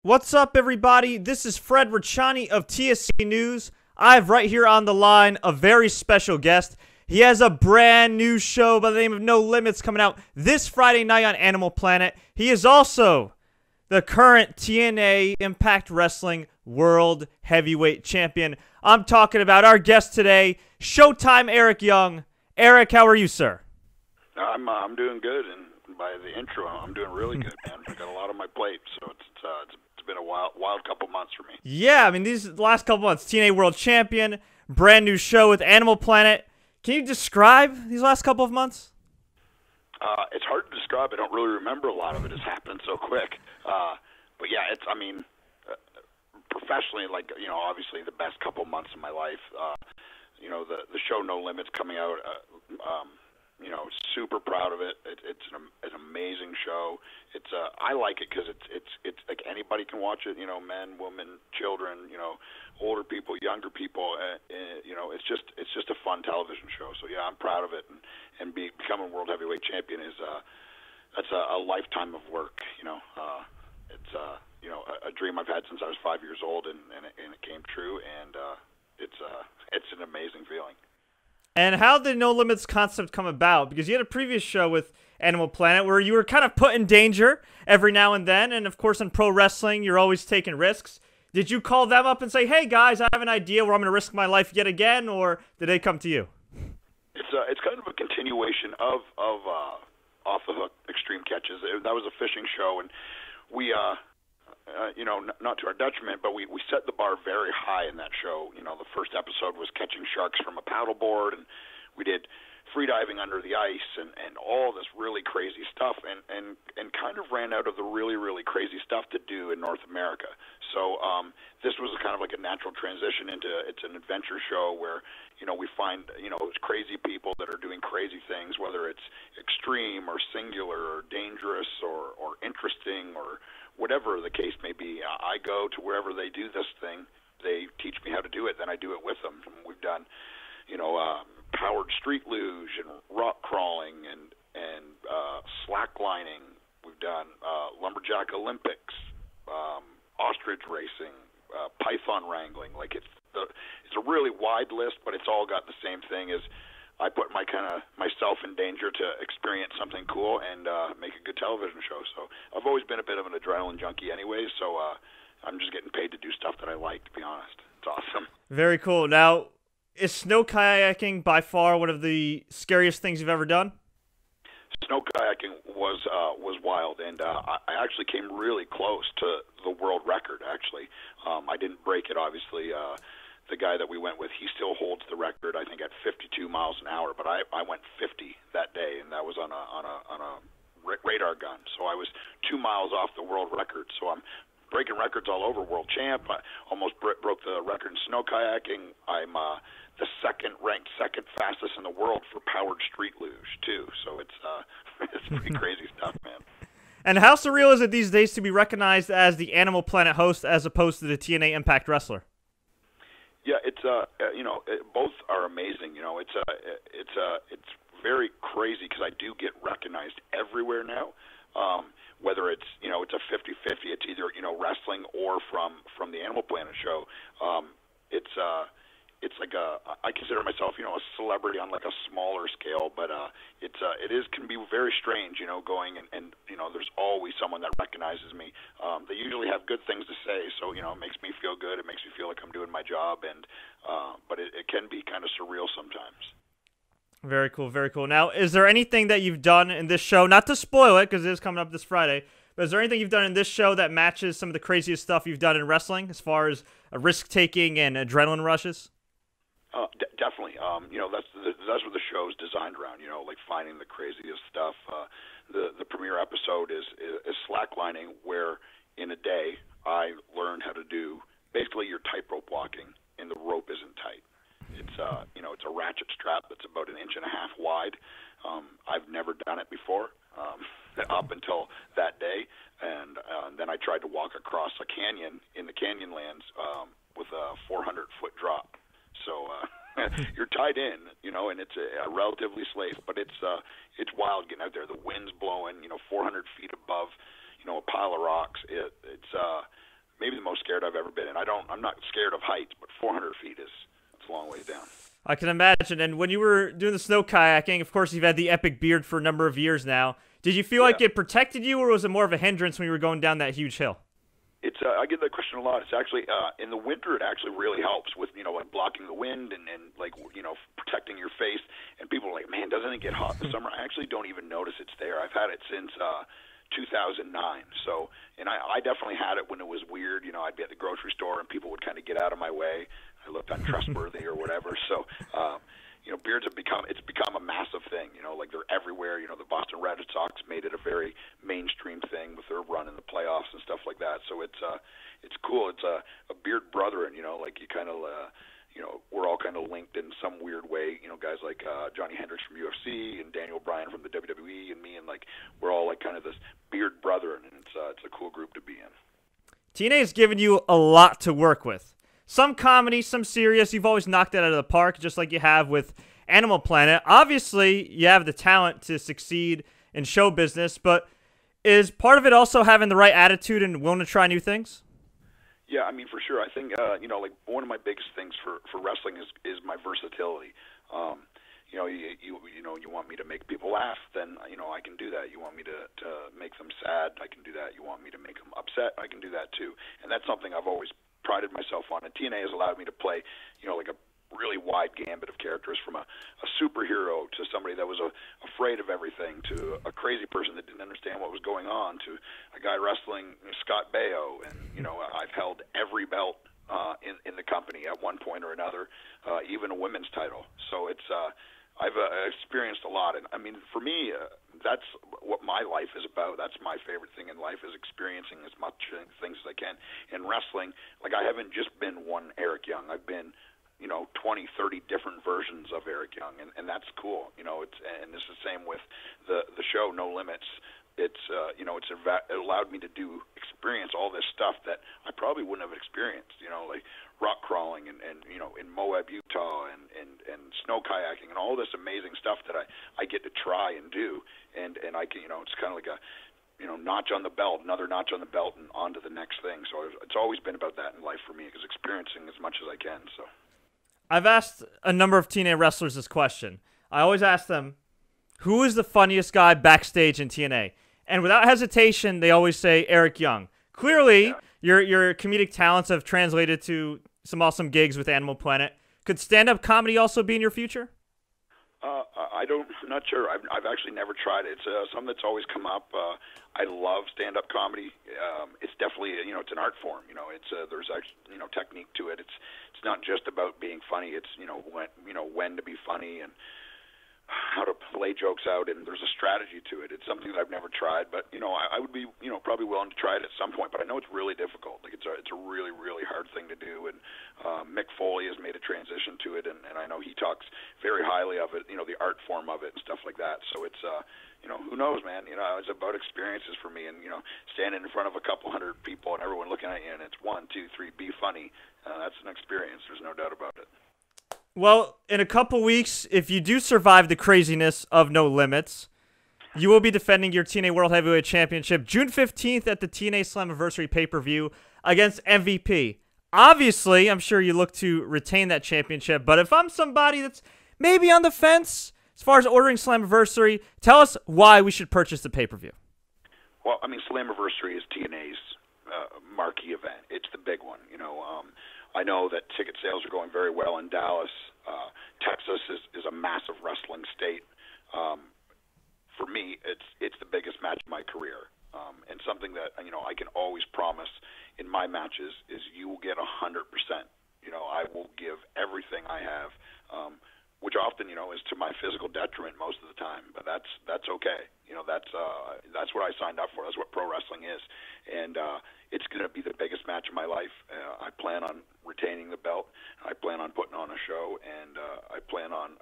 What's up, everybody? This is Fred Ricciani of TSC News. I have right here on the line a very special guest. He has a brand new show by the name of No Limits coming out this Friday night on Animal Planet. He is also the current TNA Impact Wrestling World Heavyweight Champion. I'm talking about our guest today, Showtime Eric Young. Eric, how are you, sir? I'm doing good, and by the intro, I'm doing really good, man. I got a lot on my plate, so it's been a wild couple months for me. Yeah, I mean, these last couple months, TNA World Champion, brand new show with Animal Planet. Can you describe these last couple of months? It's hard to describe. I don't really remember a lot of it. It's happened so quick. But yeah, professionally, obviously the best couple months of my life. The show No Limits coming out. Super proud of it. It's an amazing show. I like it because it's like anybody can watch it. Men, women, children. Older people, younger people. It's just a fun television show. So yeah, I'm proud of it. And becoming world heavyweight champion that's a lifetime of work. It's a dream I've had since I was 5 years old, and it came true. And it's an amazing feeling. And how did No Limits concept come about? Because you had a previous show with Animal Planet where you were kind of put in danger every now and then. And, of course, in pro wrestling, you're always taking risks. Did you call them up and say, hey, guys, I have an idea where I'm going to risk my life yet again? Or did they come to you? It's kind of a continuation of Off the Hook Extreme Catches. That was a fishing show, and we not to our detriment, but we set the bar very high in that show. The first episode was catching sharks from a paddleboard, and we did freediving under the ice and all this really crazy stuff, and kind of ran out of the really, really crazy stuff to do in North America. So this was kind of like a natural transition into it's an adventure show where we find crazy people that are doing crazy things, whether it's extreme or singular or dangerous or interesting or whatever the case may be. I go to wherever they do this thing. They teach me how to do it, then I do it with them. And we've done, powered street luge and rock crawling and slacklining. We've done lumberjack Olympics, ostrich racing, python wrangling. Like it's a really wide list, but it's all got the same thing as I put myself in danger to experience something cool and make a good television show. So I've always been a bit of an adrenaline junkie anyway, so I'm just getting paid to do stuff that I like, to be honest. It's awesome. Very cool. Now, is snow kayaking by far one of the scariest things you've ever done? Snow kayaking was wild, and I actually came really close to the world record, actually. I didn't break it, obviously. The guy that we went with, he still holds the record, I think, at 52 miles an hour. But I went 50 that day, and that was on a radar gun. So I was 2 miles off the world record. So I'm breaking records all over. World champ. I almost broke the record in snow kayaking. I'm the ranked second fastest in the world for powered street luge too. So it's pretty crazy stuff, man. And how surreal is it these days to be recognized as the Animal Planet host as opposed to the TNA Impact wrestler? Yeah, it's both are amazing. It's very crazy because I do get recognized everywhere now. Whether it's it's a 50-50, it's either wrestling or from the Animal Planet show. It's like I consider myself a celebrity on like a smaller scale, but can be very strange going and there's always someone that recognizes me. They usually have good things to say, so it makes me feel good. It makes me feel like I'm doing my job, but it can be kind of surreal sometimes. Very cool, very cool. Now, is there anything that you've done in this show, not to spoil it because it is coming up this Friday, but is there anything you've done in this show that matches some of the craziest stuff you've done in wrestling as far as risk-taking and adrenaline rushes? Definitely. That's what the show's designed around. Like finding the craziest stuff. The premiere episode is slacklining, where in a day I learned how to do basically your tightrope walking, and the rope isn't tight. It's it's a ratchet strap that's about 1.5 inches wide. I've never done it before up until that day, and then I tried to walk across a canyon in the Canyonlands with a 400-foot drop. So you're tied in, and it's relatively safe, but it's wild getting out there. The wind's blowing, 400 feet above, a pile of rocks. It's scared I've ever been. And I'm not scared of heights, but 400 feet it's a long ways down. I can imagine. And when you were doing the snow kayaking, of course, you've had the epic beard for a number of years now. Did you feel like it protected you, or was it more of a hindrance when you were going down that huge hill? It's I get that question a lot. It's actually in the winter it actually really helps with like blocking the wind and like protecting your face. And people are like, man, doesn't it get hot in the summer? I actually don't even notice it's there. I've had it since 2009. So, and I definitely had it when it was weird. I'd be at the grocery store and people would kind of get out of my way. I looked untrustworthy or whatever. So, beards have become a massive thing. Like they're everywhere. The Boston Red Sox made it a very mainstream thing with their run in the playoffs and stuff like that. So it's cool. It's a beard brethren. Like you kind of we're all kind of linked in some weird way. Guys like Johnny Hendricks from UFC and Daniel Bryan from the WWE and me, and like we're all like kind of this beard brethren, and it's a cool group to be in. TNA has given you a lot to work with. Some comedy, some serious. You've always knocked it out of the park, just like you have with Animal Planet. Obviously, you have the talent to succeed in show business, but is part of it also having the right attitude and willing to try new things? Yeah, I mean, for sure. I think, like one of my biggest things for wrestling is my versatility. You want me to make people laugh, then, I can do that. You want me to make them sad, I can do that. You want me to make them upset, I can do that too. And that's something I've always prided myself on. And TNA has allowed me to play, like a really wide gambit of characters, from a superhero to somebody that was afraid of everything, to a crazy person that didn't understand what was going on, to a guy wrestling Scott Baio. And, I've held every belt in the company at one point or another, even a women's title. So it's I've experienced a lot. And, I mean, for me, that's what my life is about. That's my favorite thing in life, is experiencing as much things as I can. In wrestling, like, I haven't just been one Eric Young. I've been 20, 30 different versions of Eric Young, and that's cool. And it's the same with the show No Limits. It allowed me to experience all this stuff that I probably wouldn't have experienced, like rock crawling and in Moab, Utah, and snow kayaking and all this amazing stuff that I get to try and do, and I can, it's kind of like a notch on the belt, another notch on the belt, and on to the next thing. So it's always been about that in life for me, because experiencing as much as I can. So I've asked a number of TNA wrestlers this question. I always ask them, who is the funniest guy backstage in TNA? And without hesitation, they always say Eric Young. Clearly, your comedic talents have translated to some awesome gigs with Animal Planet. Could stand-up comedy also be in your future? I'm not sure. I've actually never tried it. It's something that's always come up. I love stand-up comedy. It's definitely, it's an art form. There's actually, technique to it. It's not just about being funny. It's, when to be funny and how to play jokes out, and there's a strategy to it. It's something that I've never tried, but I would be probably willing to try it at some point. But I know it's really difficult. Like it's a really, really hard thing to do. And Mick Foley has made a transition to it, and I know he talks very highly of it. The art form of it and stuff like that. So it's who knows, man. It's about experiences for me, and standing in front of a couple hundred people and everyone looking at you, and it's 1, 2, 3, be funny. That's an experience. There's no doubt about it. Well, in a couple weeks, if you do survive the craziness of No Limits, you will be defending your TNA World Heavyweight Championship June 15th at the TNA Slammiversary pay-per-view against MVP. Obviously, I'm sure you look to retain that championship, but if I'm somebody that's maybe on the fence as far as ordering Slammiversary, tell us why we should purchase the pay-per-view. Well, I mean, Slammiversary is TNA's marquee event. It's the big one, I know that ticket sales are going very well in Dallas. Texas is a massive wrestling state. For me, it's the biggest match of my career, and something that I can always promise in my matches is you will get 100%. I will give everything I have, which often is to my physical detriment most of the time, but that's okay. That's what I signed up for. That's what pro wrestling is, and it's going to be the biggest match of my life. I plan on retaining the belt. I plan on putting on a show, and I plan on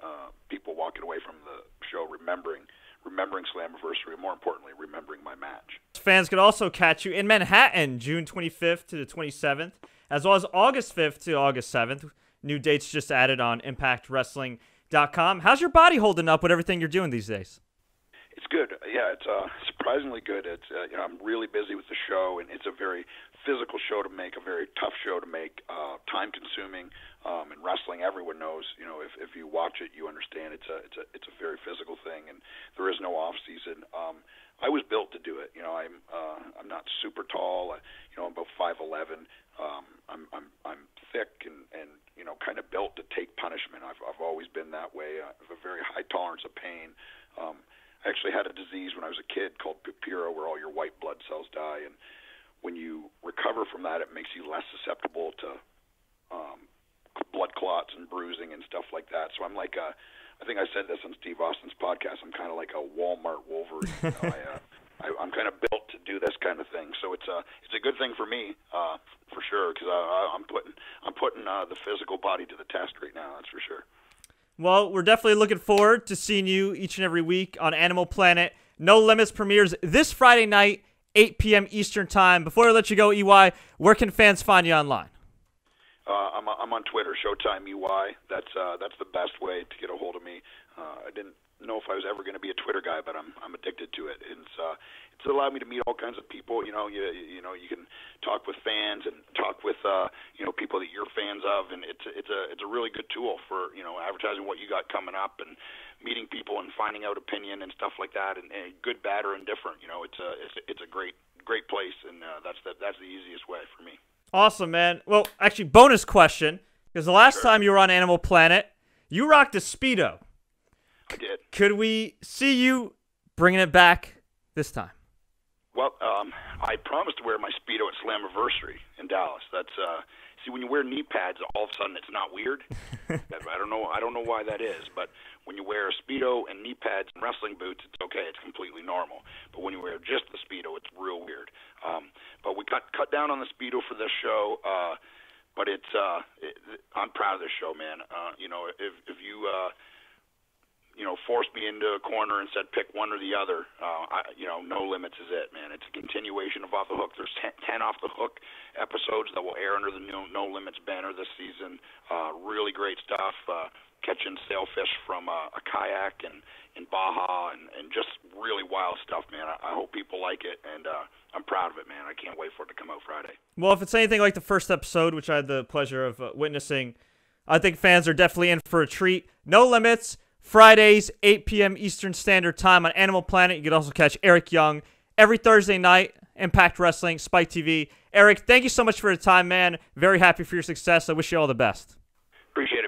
people walking away from the show remembering Slammiversary, and more importantly, remembering my match. Fans could also catch you in Manhattan, June 25th to the 27th, as well as August 5th to August 7th. New dates just added on ImpactWrestling.com. How's your body holding up with everything you're doing these days? It's good. Yeah, it's surprisingly good. It's I'm really busy with the show, and it's a very physical show to make, a very tough show to make, time-consuming. And wrestling, everyone knows. If you watch it, you understand it's a very physical thing, and there is no off season. I was built to do it. I'm not super tall. I'm about 5'11". I'm thick and kind of built to take punishment. I've always been that way. I have a very high tolerance of pain. I actually had a disease when I was a kid called pupira, where all your white blood cells die, and when you recover from that, it makes you less susceptible to blood clots and bruising and stuff like that. So I'm like I think I said this on Steve Austin's podcast, I'm kind of like a Walmart Wolverine. I'm kind of built to do this kind of thing. So it's a good thing for me, for sure, because I'm putting the physical body to the test right now. That's for sure. Well, we're definitely looking forward to seeing you each and every week on Animal Planet. No Limits premieres this Friday night, 8 p.m. Eastern Time. Before I let you go, EY, where can fans find you online? I'm on Twitter, Showtime EY. That's the best way to get a hold of me. I didn't know if I was ever going to be a Twitter guy, but I'm addicted to it. And it's allowed me to meet all kinds of people. You can talk with fans and talk with people that you're fans of, and it's a really good tool for advertising what you got coming up and meeting people and finding out opinion and stuff like that, and good, bad, or indifferent. It's a great place, and that's the easiest way for me. Awesome, man. Well, actually, bonus question, because the last time you were on Animal Planet, you rocked a Speedo. I did. Could we see you bringing it back this time? Well, I promised to wear my Speedo at Slammiversary in Dallas. That's see, when you wear knee pads, all of a sudden it's not weird. I don't know why that is, but when you wear a Speedo and knee pads and wrestling boots, it's okay. It's completely normal. But when you wear just the Speedo, it's real weird. But we cut down on the Speedo for this show. But I'm proud of this show, man. If you forced me into a corner and said pick one or the other, No Limits is it, man. It's a continuation of Off the Hook. There's 10 Off the Hook episodes that will air under the No Limits banner this season. Really great stuff. Catching sailfish from a kayak in Baja and just really wild stuff, man. I hope people like it, and I'm proud of it, man. I can't wait for it to come out Friday. Well, if it's anything like the first episode, which I had the pleasure of witnessing, I think fans are definitely in for a treat. No Limits, Fridays, 8 p.m. Eastern Standard Time on Animal Planet. You can also catch Eric Young every Thursday night, Impact Wrestling, Spike TV. Eric, thank you so much for your time, man. Very happy for your success. I wish you all the best. Appreciate it, man.